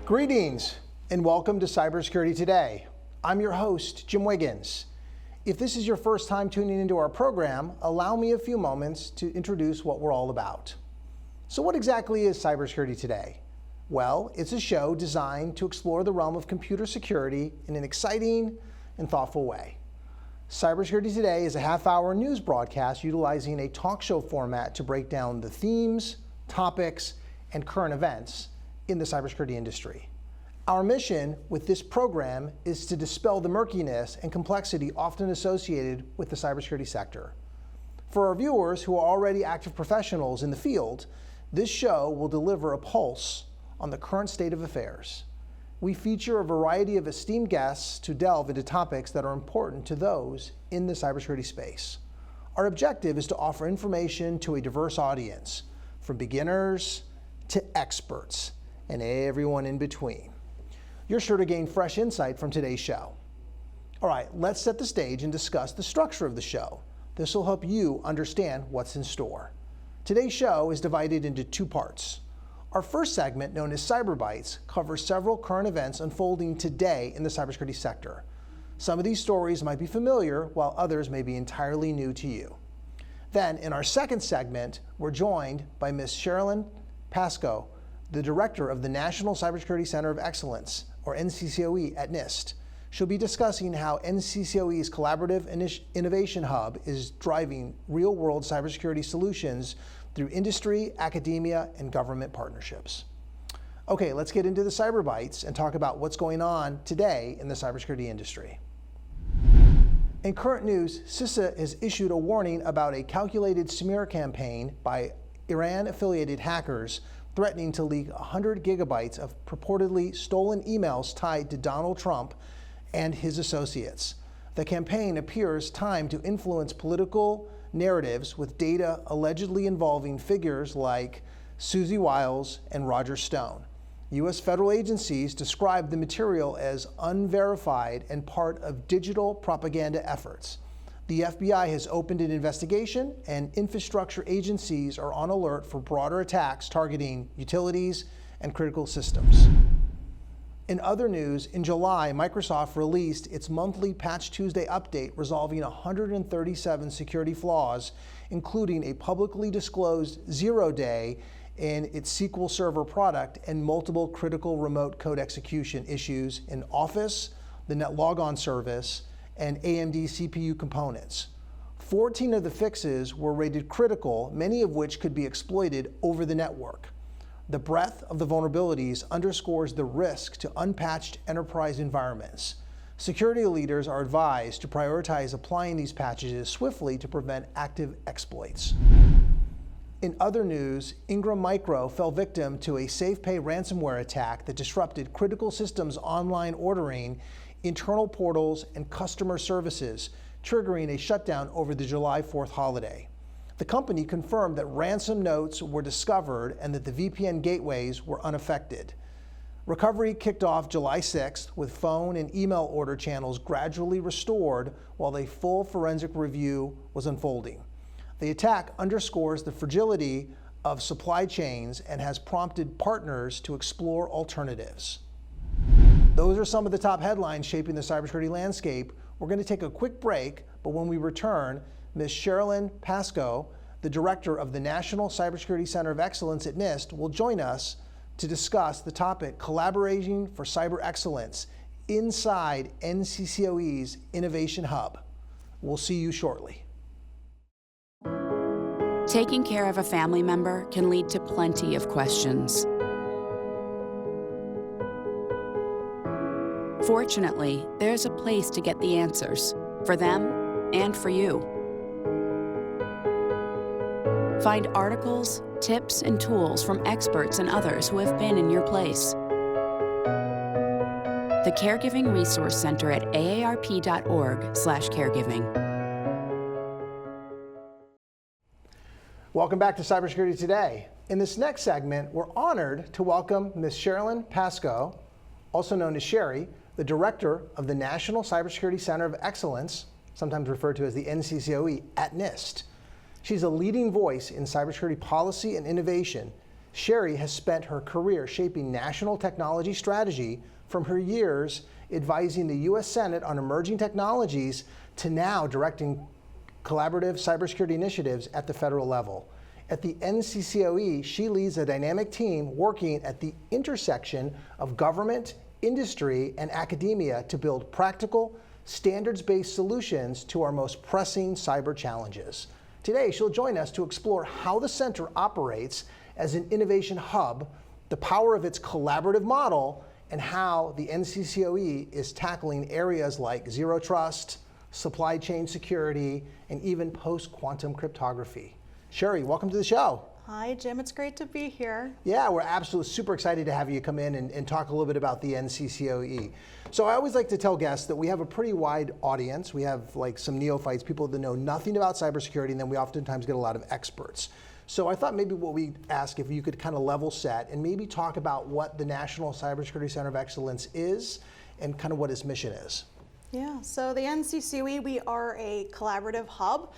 Greetings and welcome to Cybersecurity Today. I'm your host, Jim Wiggins. If this is your first time tuning into our program, allow me a few moments to introduce what we're all about. So what exactly is Cybersecurity Today? Well, it's a show designed to explore the realm of computer security in an exciting and thoughtful way. Cybersecurity Today is a half-hour news broadcast utilizing a talk show format to break down the themes, topics, and current events in the cybersecurity industry. Our mission with this program is to dispel the murkiness and complexity often associated with the cybersecurity sector. For our viewers who are already active professionals in the field, this show will deliver a pulse on the current state of affairs. We feature a variety of esteemed guests to delve into topics that are important to those in the cybersecurity space. Our objective is to offer information to a diverse audience, from beginners to experts, and everyone in between. You're sure to gain fresh insight from today's show. All right, let's set the stage and discuss the structure of the show. This will help you understand what's in store. Today's show is divided into two parts. Our first segment, known as Cyber Bites, covers several current events unfolding today in the cybersecurity sector. Some of these stories might be familiar, while others may be entirely new to you. Then, in our second segment, we're joined by Ms. Cherilyn Pascoe, the Director of the National Cybersecurity Center of Excellence, or NCCoE, at NIST. She'll be discussing how NCCoE's Collaborative Innovation Hub is driving real-world cybersecurity solutions through industry, academia, and government partnerships. Okay, let's get into the Cyber Bites and talk about what's going on today in the cybersecurity industry. In current news, CISA has issued a warning about a calculated smear campaign by Iran-affiliated hackers threatening to leak 100 gigabytes of purportedly stolen emails tied to Donald Trump and his associates. The campaign appears timed to influence political narratives with data allegedly involving figures like Susie Wiles and Roger Stone. U.S. federal agencies describe the material as unverified and part of digital propaganda efforts. The FBI has opened an investigation, and infrastructure agencies are on alert for broader attacks targeting utilities and critical systems. In other news, in July, Microsoft released its monthly Patch Tuesday update, resolving 137 security flaws, including a publicly disclosed zero-day in its SQL Server product and multiple critical remote code execution issues in Office, the NetLogon service, and AMD CPU components. 14 of the fixes were rated critical, many of which could be exploited over the network. The breadth of the vulnerabilities underscores the risk to unpatched enterprise environments. Security leaders are advised to prioritize applying these patches swiftly to prevent active exploits. In other news, Ingram Micro fell victim to a SafePay ransomware attack that disrupted critical systems online ordering, internal portals, and customer services, triggering a shutdown over the July 4th holiday. The company confirmed that ransom notes were discovered and that the VPN gateways were unaffected. Recovery kicked off July 6th with phone and email order channels gradually restored while a full forensic review was unfolding. The attack underscores the fragility of supply chains and has prompted partners to explore alternatives. Those are some of the top headlines shaping the cybersecurity landscape. We're going to take a quick break, but when we return, Ms. Cherilyn Pascoe, the Director of the National Cybersecurity Center of Excellence at NIST, will join us to discuss the topic Collaborating for Cyber Excellence inside NCCoE's Innovation Hub. We'll see you shortly. Taking care of a family member can lead to plenty of questions. Fortunately, there's a place to get the answers, for them and for you. Find articles, tips, and tools from experts and others who have been in your place. The Caregiving Resource Center at aarp.org/caregiving. Welcome back to Cybersecurity Today. In this next segment, we're honored to welcome Ms. Cherilyn Pascoe, also known as Sherry, the Director of the National Cybersecurity Center of Excellence, sometimes referred to as the NCCoE, at NIST. She's a leading voice in cybersecurity policy and innovation. Sherry has spent her career shaping national technology strategy from her years advising the U.S. Senate on emerging technologies to now directing collaborative cybersecurity initiatives at the federal level. At the NCCoE, she leads a dynamic team working at the intersection of government, industry, and academia to build practical, standards-based solutions to our most pressing cyber challenges. Today, she'll join us to explore how the center operates as an innovation hub, the power of its collaborative model, and how the NCCoE is tackling areas like zero trust, supply chain security, and even post-quantum cryptography. Sherry, welcome to the show. Hi, Jim. It's great to be here. Yeah, we're absolutely super excited to have you come in and talk a little bit about the NCCoE. So I always like to tell guests that we have a pretty wide audience. We have like some neophytes, people that know nothing about cybersecurity, and then we oftentimes get a lot of experts. So I thought maybe what we'd ask if you could kind of level set and maybe talk about what the National Cybersecurity Center of Excellence is and kind of what its mission is. Yeah, so the NCCoE, we are a collaborative hub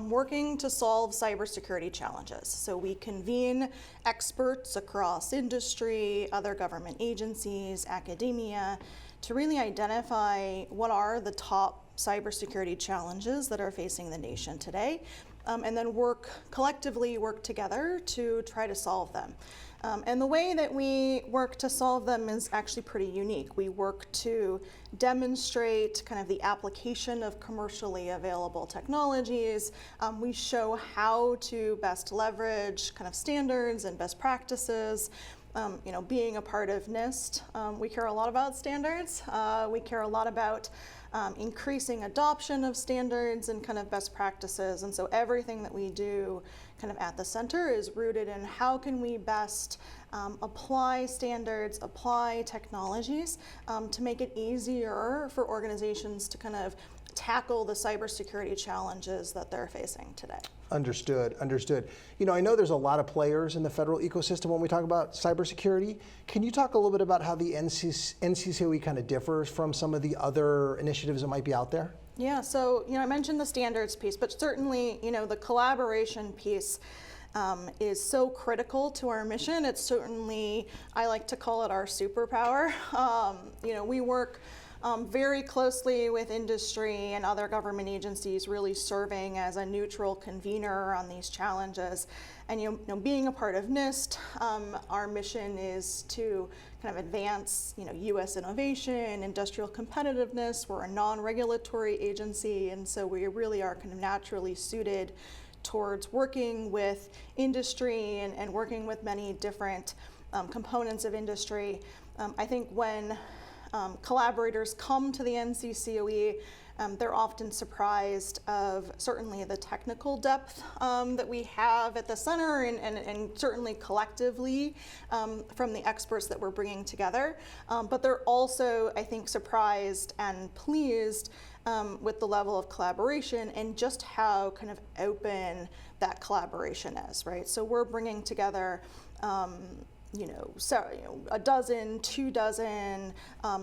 working to solve cybersecurity challenges. So we convene experts across industry, other government agencies, academia, to really identify what are the top cybersecurity challenges that are facing the nation today, and then collectively work together to try to solve them. And the way that we work to solve them is actually pretty unique. We work to demonstrate kind of the application of commercially available technologies. We show how to best leverage kind of standards and best practices. Being a part of NIST, we care a lot about standards. We care a lot about increasing adoption of standards and kind of best practices. And so everything that we do kind of at the center is rooted in how can we best apply standards, apply technologies to make it easier for organizations to kind of tackle the cybersecurity challenges that they're facing today. Understood. I know there's a lot of players in the federal ecosystem when we talk about cybersecurity. Can you talk a little bit about how the NCCoE kind of differs from some of the other initiatives that might be out there? Yeah, so I mentioned the standards piece, but certainly the collaboration piece is so critical to our mission. It's certainly, I like to call it our superpower. We work very closely with industry and other government agencies, really serving as a neutral convener on these challenges. And being a part of NIST, our mission is to kind of advance U.S. innovation, industrial competitiveness. We're a non-regulatory agency, and so we really are kind of naturally suited towards working with industry and working with many different components of industry. I think when collaborators come to the NCCoE, they're often surprised of certainly the technical depth that we have at the center and certainly collectively from the experts that we're bringing together. But they're also, I think, surprised and pleased with the level of collaboration and just how kind of open that collaboration is, right? So we're bringing together a dozen, 24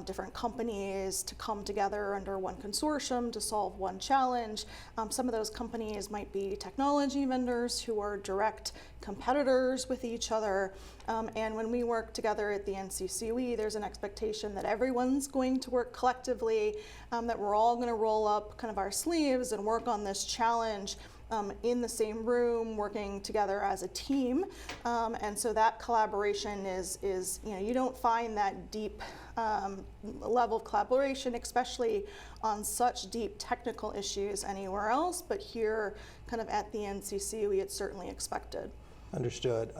different companies to come together under one consortium to solve one challenge. Some of those companies might be technology vendors who are direct competitors with each other. And when we work together at the NCCoE, there's an expectation that everyone's going to work collectively, that we're all going to roll up kind of our sleeves and work on this challenge in the same room, working together as a team. And so that collaboration is you don't find that deep level of collaboration, especially on such deep technical issues anywhere else, but here kind of at the NCCoE, it's certainly expected. Understood.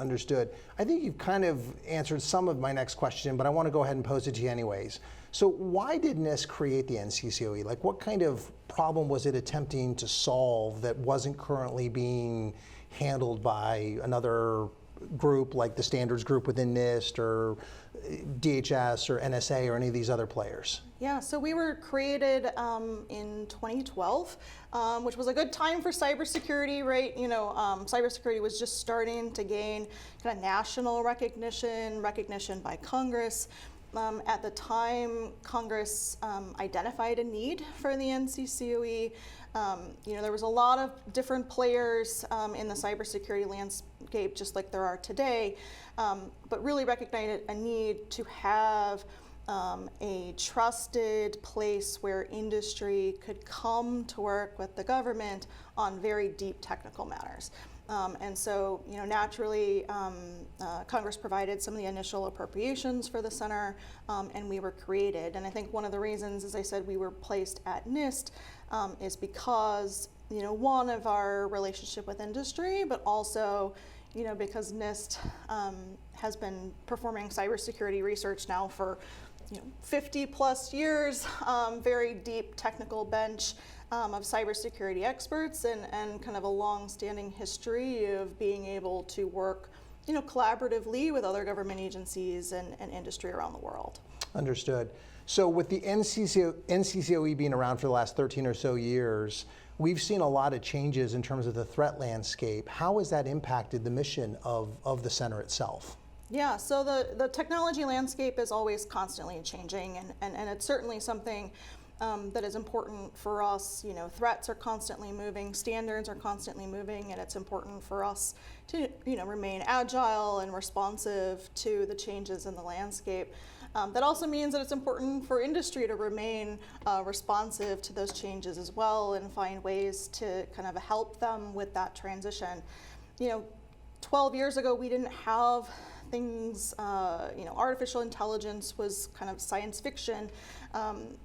I think you've kind of answered some of my next question, but I want to go ahead and pose it to you anyways. So why did NIST create the NCCoE? Like, what kind of problem was it attempting to solve that wasn't currently being handled by another group like the standards group within NIST or DHS or NSA or any of these other players? Yeah, so we were created in 2012, which was a good time for cybersecurity, right? Cybersecurity was just starting to gain kind of national recognition by Congress. At the time, Congress identified a need for the NCCoE. There was a lot of different players in the cybersecurity landscape, just like there are today, but really recognized a need to have a trusted place where industry could come to work with the government on very deep technical matters. And so, naturally, Congress provided some of the initial appropriations for the center, and we were created. And I think one of the reasons, as I said, we were placed at NIST is because, one of our relationship with industry, but also, because NIST has been performing cybersecurity research now for 50 plus years, very deep technical bench of cybersecurity experts, and kind of a long-standing history of being able to work collaboratively with other government agencies and industry around the world. Understood. So with the NCCoE being around for the last 13 or so years, we've seen a lot of changes in terms of the threat landscape. How has that impacted the mission of the center itself? Yeah, so the technology landscape is always constantly changing, and it's certainly something that is important for us. Threats are constantly moving, standards are constantly moving, and it's important for us to remain agile and responsive to the changes in the landscape. That also means that it's important for industry to remain responsive to those changes as well and find ways to kind of help them with that transition. 12 years ago, we didn't have things, artificial intelligence was kind of science fiction.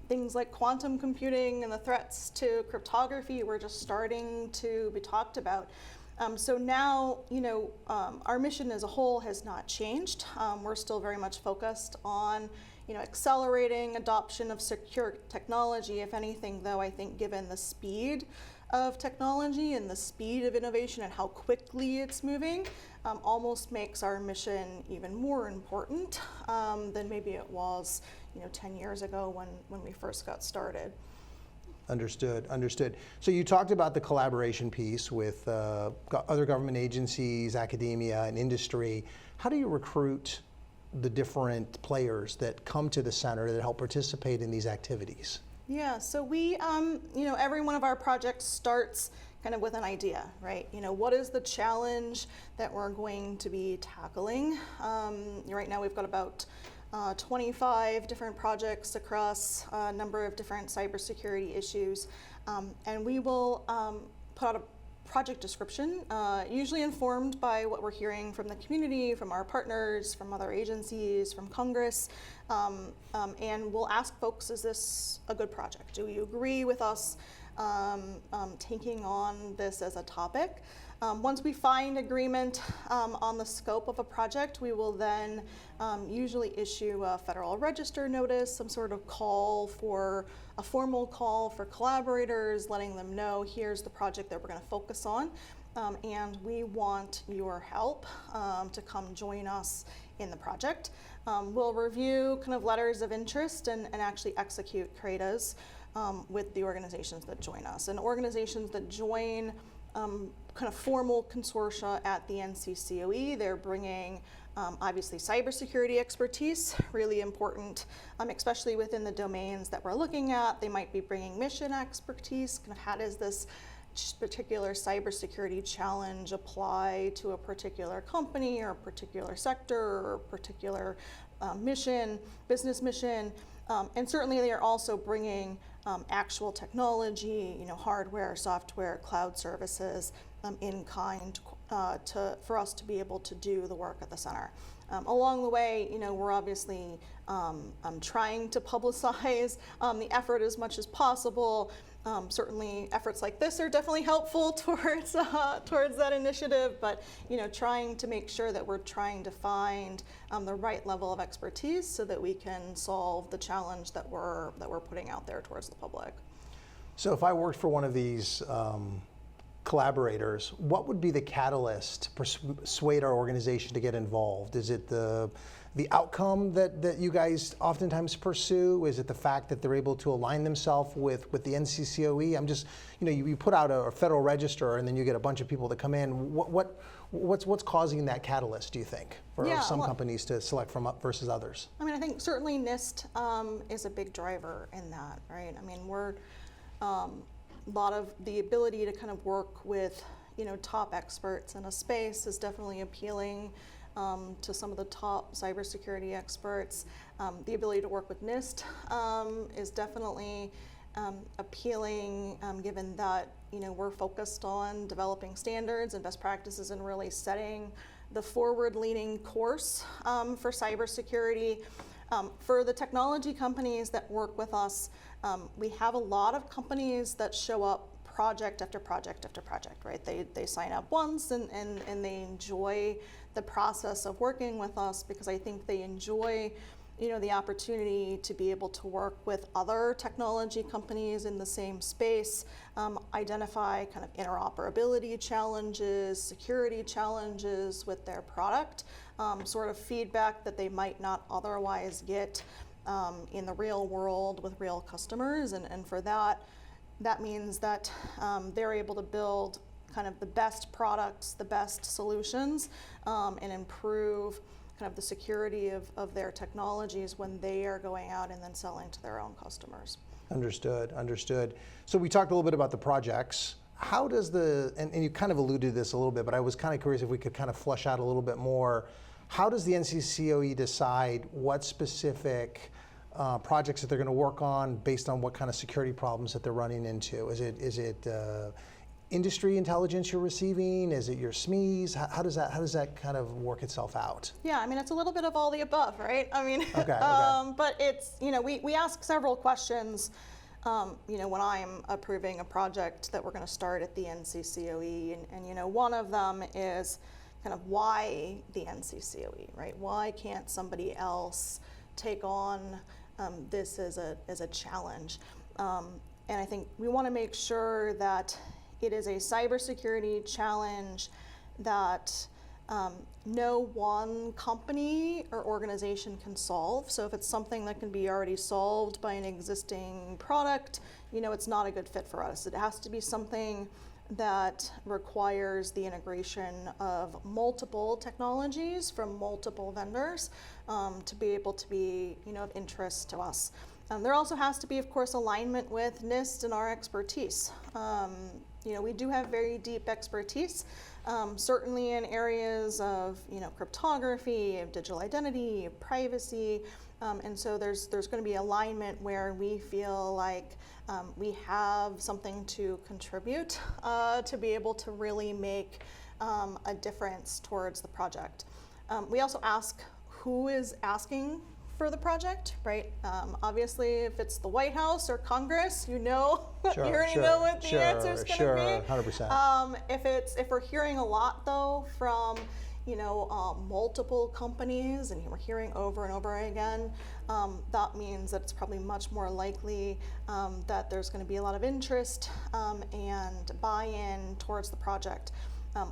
Things like quantum computing and the threats to cryptography were just starting to be talked about. So now, our mission as a whole has not changed. We're still very much focused on, accelerating adoption of secure technology. If anything, though, I think given the speed of technology and the speed of innovation and how quickly it's moving, almost makes our mission even more important than maybe it was 10 years ago when we first got started. Understood. So you talked about the collaboration piece with other government agencies, academia, and industry. How do you recruit the different players that come to the center that help participate in these activities? Yeah, so we, every one of our projects starts kind of with an idea, right? What is the challenge that we're going to be tackling? Right now we've got about 25 different projects across a number of different cybersecurity issues, and we will put out a project description, usually informed by what we're hearing from the community, from our partners, from other agencies, from Congress, and we'll ask folks, is this a good project? Do you agree with us taking on this as a topic? Once we find agreement on the scope of a project, we will then usually issue a Federal Register notice, some sort of a formal call for collaborators, letting them know here's the project that we're going to focus on, and we want your help to come join us in the project. We'll review kind of letters of interest and actually execute CRADAs with the organizations that join us. And organizations that join kind of formal consortia at the NCCoE, they're bringing obviously cybersecurity expertise, really important, especially within the domains that we're looking at. They might be bringing mission expertise, kind of how does this particular cybersecurity challenge apply to a particular company or a particular sector or a particular business mission. And certainly they are also bringing actual technology, hardware, software, cloud services in kind for us to be able to do the work at the center. Along the way, we're obviously trying to publicize the effort as much as possible. Certainly efforts like this are definitely helpful towards that initiative, but trying to make sure that we're trying to find the right level of expertise so that we can solve the challenge that we're putting out there towards the public. So if I worked for one of these collaborators, what would be the catalyst to persuade our organization to get involved? Is it the outcome that you guys oftentimes pursue? Is it the fact that they're able to align themselves with the NCCoE? I'm just, you put out a Federal Register and then you get a bunch of people that come in. What's causing that catalyst, do you think, for some companies to select from versus others? I think certainly NIST is a big driver in that, right? We're lot of the ability to kind of work with, top experts in a space is definitely appealing to some of the top cybersecurity experts. The ability to work with NIST is definitely appealing, given that we're focused on developing standards and best practices and really setting the forward-leaning course for cybersecurity. For the technology companies that work with us, we have a lot of companies that show up project after project after project, right? They sign up once and they enjoy the process of working with us because I think they enjoy the opportunity to be able to work with other technology companies in the same space, identify kind of interoperability challenges, security challenges with their product, sort of feedback that they might not otherwise get in the real world with real customers. And for that means that they're able to build kind of the best products, the best solutions, and improve kind of the security of their technologies when they are going out and then selling to their own customers. Understood. So we talked a little bit about the projects. How does and you kind of alluded to this a little bit, but I was kind of curious if we could kind of flesh out a little bit more. How does the NCCoE decide what specific projects that they're going to work on based on what kind of security problems that they're running into? Is it industry intelligence you're receiving? Is it your SMEs? How does that kind of work itself out? Yeah, I mean, it's a little bit of all the above, right? I mean, okay. But it's, we ask several questions, when I'm approving a project that we're going to start at the NCCoE. And one of them is kind of why the NCCoE, right? Why can't somebody else take on this as a challenge? And I think we want to make sure that it is a cybersecurity challenge that no one company or organization can solve. So if it's something that can be already solved by an existing product, it's not a good fit for us. It has to be something that requires the integration of multiple technologies from multiple vendors to be able to be, of interest to us. There also has to be, of course, alignment with NIST and our expertise. We do have very deep expertise, certainly in areas of, cryptography, of digital identity, privacy, and so there's going to be alignment where we feel like we have something to contribute to be able to really make a difference towards the project. We also ask who is asking for the project, right? Obviously, if it's the White House or Congress, you know what the answer is going to be. 100%. If we're hearing a lot though from multiple companies, and we're hearing over and over again, that means that it's probably much more likely that there's going to be a lot of interest and buy-in towards the project.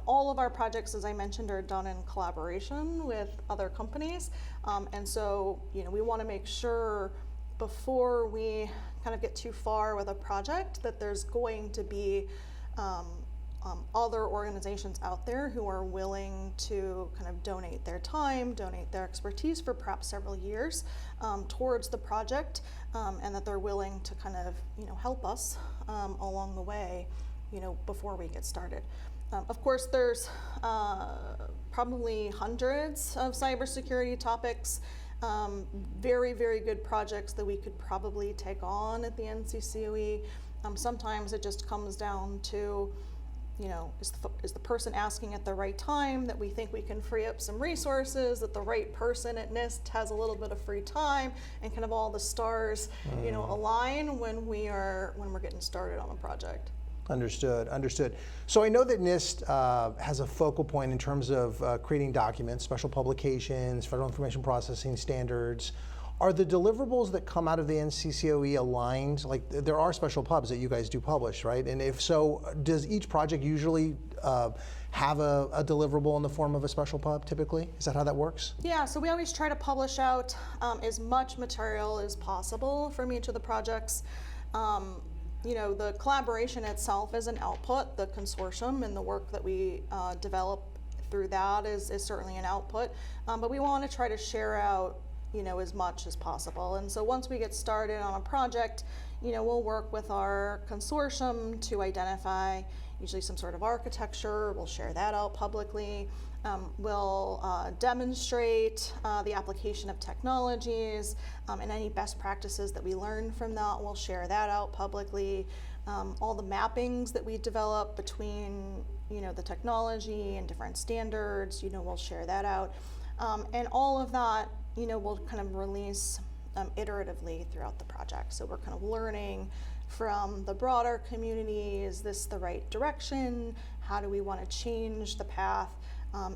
All of our projects, as I mentioned, are done in collaboration with other companies, and so we want to make sure before we kind of get too far with a project that there's going to be other organizations out there who are willing to kind of donate their time, donate their expertise for perhaps several years towards the project, and that they're willing to kind of help us along the way before we get started. Of course, there's probably hundreds of cybersecurity topics, very, very good projects that we could probably take on at the NCCoE. Sometimes it just comes down to, is the person asking at the right time, that we think we can free up some resources, that the right person at NIST has a little bit of free time, and kind of all the stars, align when we're getting started on a project. Understood. So I know that NIST has a focal point in terms of creating documents, special publications, federal information processing standards. Are the deliverables that come out of the NCCoE aligned? Like, there are special pubs that you guys do publish, right? And if so, does each project usually have a deliverable in the form of a special pub typically? Is that how that works? Yeah, so we always try to publish out as much material as possible from each of the projects. The collaboration itself is an output. The consortium and the work that we develop through that is certainly an output. But we want to try to share out, as much as possible. And so once we get started on a project, we'll work with our consortium to identify usually some sort of architecture. We'll share that out publicly. We'll demonstrate the application of technologies and any best practices that we learn from that. We'll share that out publicly. All the mappings that we develop between the technology and different standards, we'll share that out. And all of that, we'll kind of release iteratively throughout the project. So we're kind of learning from the broader community, is this the right direction? How do we want to change the path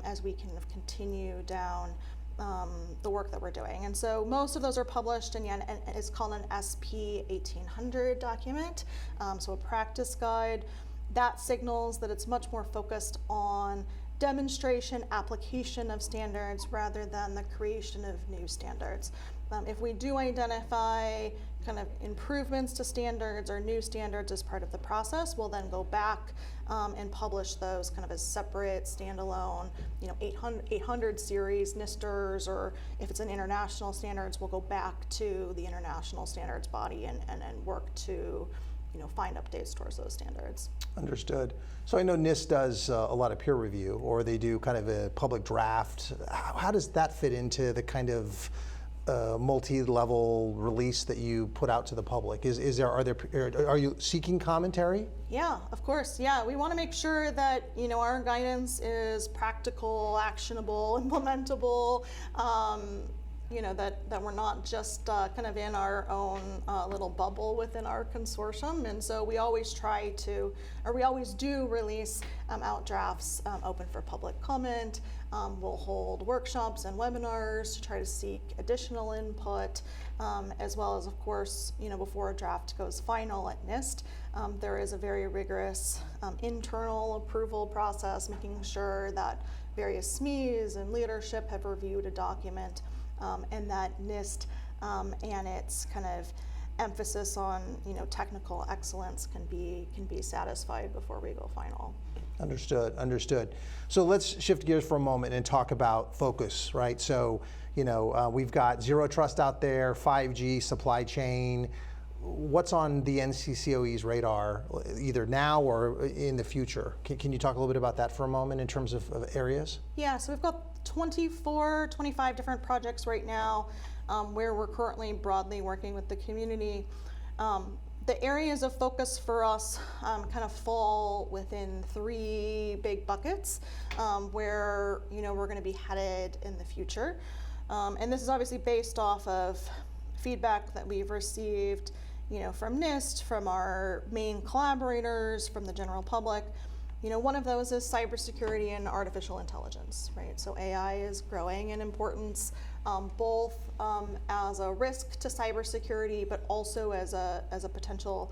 as we kind of continue down the work that we're doing? And so most of those are published in it's called an SP 1800 document, so a practice guide that signals that it's much more focused on demonstration, application of standards rather than the creation of new standards. If we do identify kind of improvements to standards or new standards as part of the process, we'll then go back and publish those kind of as separate, standalone, 800 series NISTers, or if it's an international standards, we'll go back to the international standards body and work to find updates towards those standards. Understood. So I know NIST does a lot of peer review, or they do kind of a public draft. How does that fit into the kind of multi-level release that you put out to the public? Are you seeking commentary? Yeah, of course. Yeah, we want to make sure that our guidance is practical, actionable, implementable. That we're not just kind of in our own little bubble within our consortium. And so we always do release out drafts open for public comment. We'll hold workshops and webinars to try to seek additional input, as well as, of course, before a draft goes final at NIST, there is a very rigorous internal approval process, making sure that various SMEs and leadership have reviewed a document, and that NIST and its kind of emphasis on technical excellence can be satisfied before we go final. Understood. So let's shift gears for a moment and talk about focus, right? So we've got zero trust out there, 5G, supply chain. What's on the NCCoE's radar, either now or in the future? Can you talk a little bit about that for a moment in terms of areas? Yeah, so we've got 25 different projects right now where we're currently broadly working with the community. The areas of focus for us kind of fall within three big buckets where we're going to be headed in the future. And this is obviously based off of feedback that we've received from NIST, from our main collaborators, from the general public. One of those is cybersecurity and artificial intelligence, right? So AI is growing in importance, both as a risk to cybersecurity, but also as a potential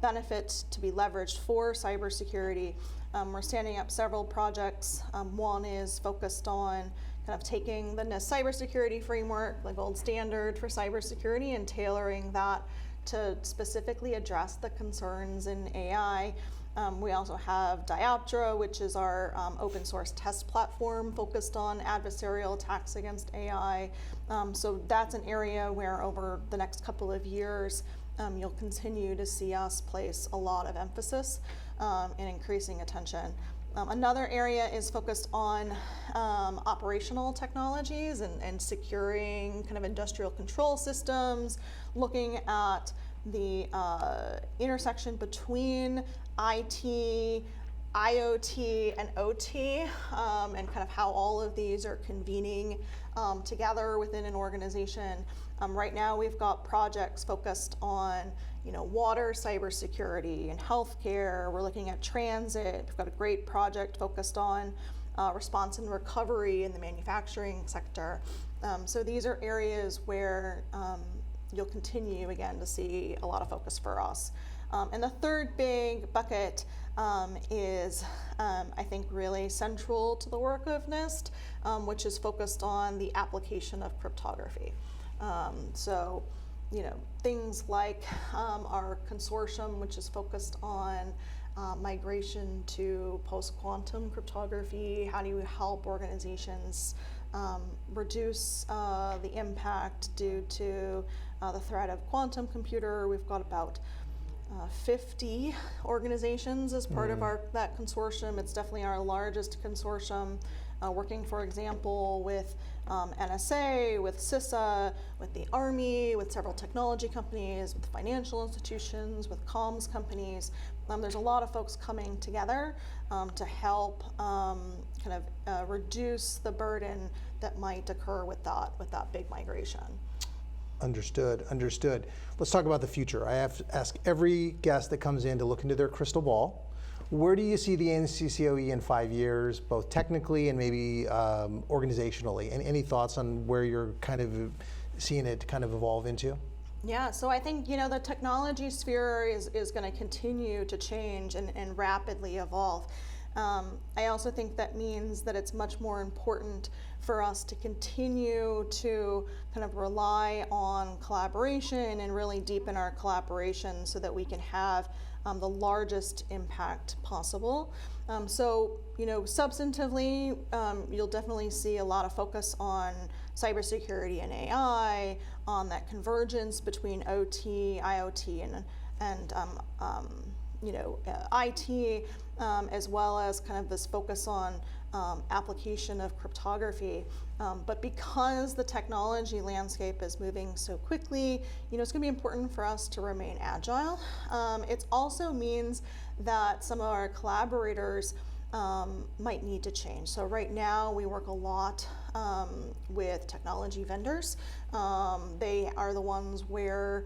benefit to be leveraged for cybersecurity. We're standing up several projects. One is focused on kind of taking the NIST cybersecurity framework, the gold standard for cybersecurity, and tailoring that to specifically address the concerns in AI. We also have Dioptra, which is our open source test platform focused on adversarial attacks against AI. So that's an area where over the next couple of years, you'll continue to see us place a lot of emphasis and increasing attention. Another area is focused on operational technologies and securing kind of industrial control systems, looking at the intersection between IT, IoT, and OT, and kind of how all of these are convening together within an organization. Right now we've got projects focused on water cybersecurity and healthcare. We're looking at transit. We've got a great project focused on response and recovery in the manufacturing sector. So these are areas where you'll continue again to see a lot of focus for us. And the third big bucket is, I think, really central to the work of NIST, which is focused on the application of cryptography. So, things like our consortium, which is focused on migration to post-quantum cryptography. How do you help organizations reduce the impact due to the threat of quantum computer. We've got about 50 organizations as part of that consortium. It's definitely our largest consortium, working, for example, with NSA, with CISA, with the Army, with several technology companies, with financial institutions, with comms companies. There's a lot of folks coming together to help reduce the burden that might occur with that big migration. Understood. Let's talk about the future. I have to ask every guest that comes in to look into their crystal ball. Where do you see the NCCoE in 5 years, both technically and maybe organizationally? And any thoughts on where you're kind of seeing it kind of evolve into? Yeah, so I think, the technology sphere is going to continue to change and rapidly evolve. I also think that means that it's much more important for us to continue to kind of rely on collaboration and really deepen our collaboration so that we can have the largest impact possible. Substantively, you'll definitely see a lot of focus on cybersecurity and AI, on that convergence between OT, IoT, and IT, as well as kind of this focus on application of cryptography. But because the technology landscape is moving so quickly, it's going to be important for us to remain agile. It also means that some of our collaborators might need to change. So right now we work a lot with technology vendors. They are the ones where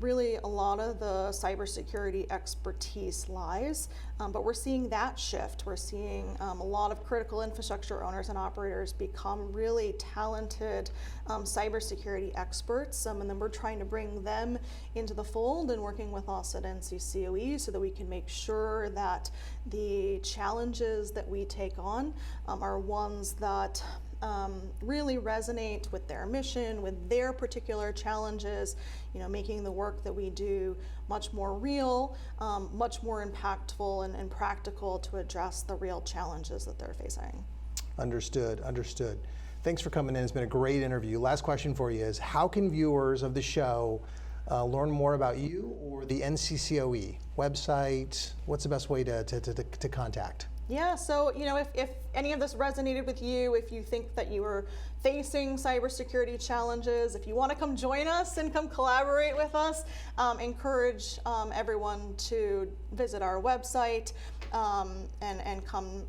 really a lot of the cybersecurity expertise lies, but we're seeing that shift. We're seeing a lot of critical infrastructure owners and operators become really talented cybersecurity experts, and then we're trying to bring them into the fold and working with us at NCCoE so that we can make sure that the challenges that we take on are ones that really resonate with their mission, with their particular challenges, making the work that we do much more real, much more impactful and practical to address the real challenges that they're facing. Understood. Thanks for coming in. It's been a great interview. Last question for you is, how can viewers of the show learn more about you or the NCCoE website? What's the best way to contact? Yeah, so if any of this resonated with you, if you think that you are facing cybersecurity challenges, if you want to come join us and come collaborate with us, encourage everyone to visit our website and come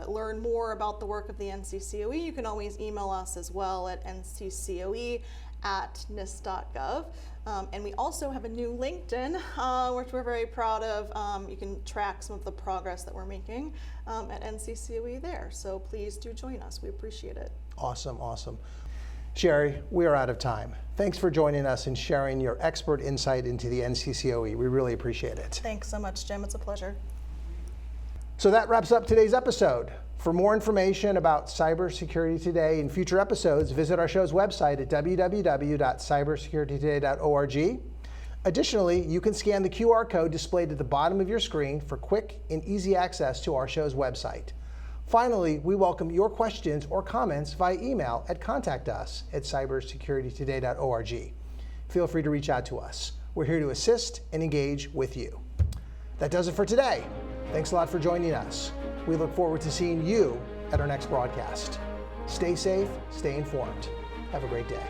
learn more about the work of the NCCoE. You can always email us as well at nccoe@nist.gov. And we also have a new LinkedIn, which we're very proud of. You can track some of the progress that we're making at NCCoE there. So please do join us. We appreciate it. Awesome. Sherry, we are out of time. Thanks for joining us and sharing your expert insight into the NCCoE. We really appreciate it. Thanks so much, Jim. It's a pleasure. So that wraps up today's episode. For more information about Cybersecurity Today and future episodes, visit our show's website at www.cybersecuritytoday.org. Additionally, you can scan the QR code displayed at the bottom of your screen for quick and easy access to our show's website. Finally, we welcome your questions or comments via email at contactus@cybersecuritytoday.org. Feel free to reach out to us. We're here to assist and engage with you. That does it for today. Thanks a lot for joining us. We look forward to seeing you at our next broadcast. Stay safe, stay informed. Have a great day.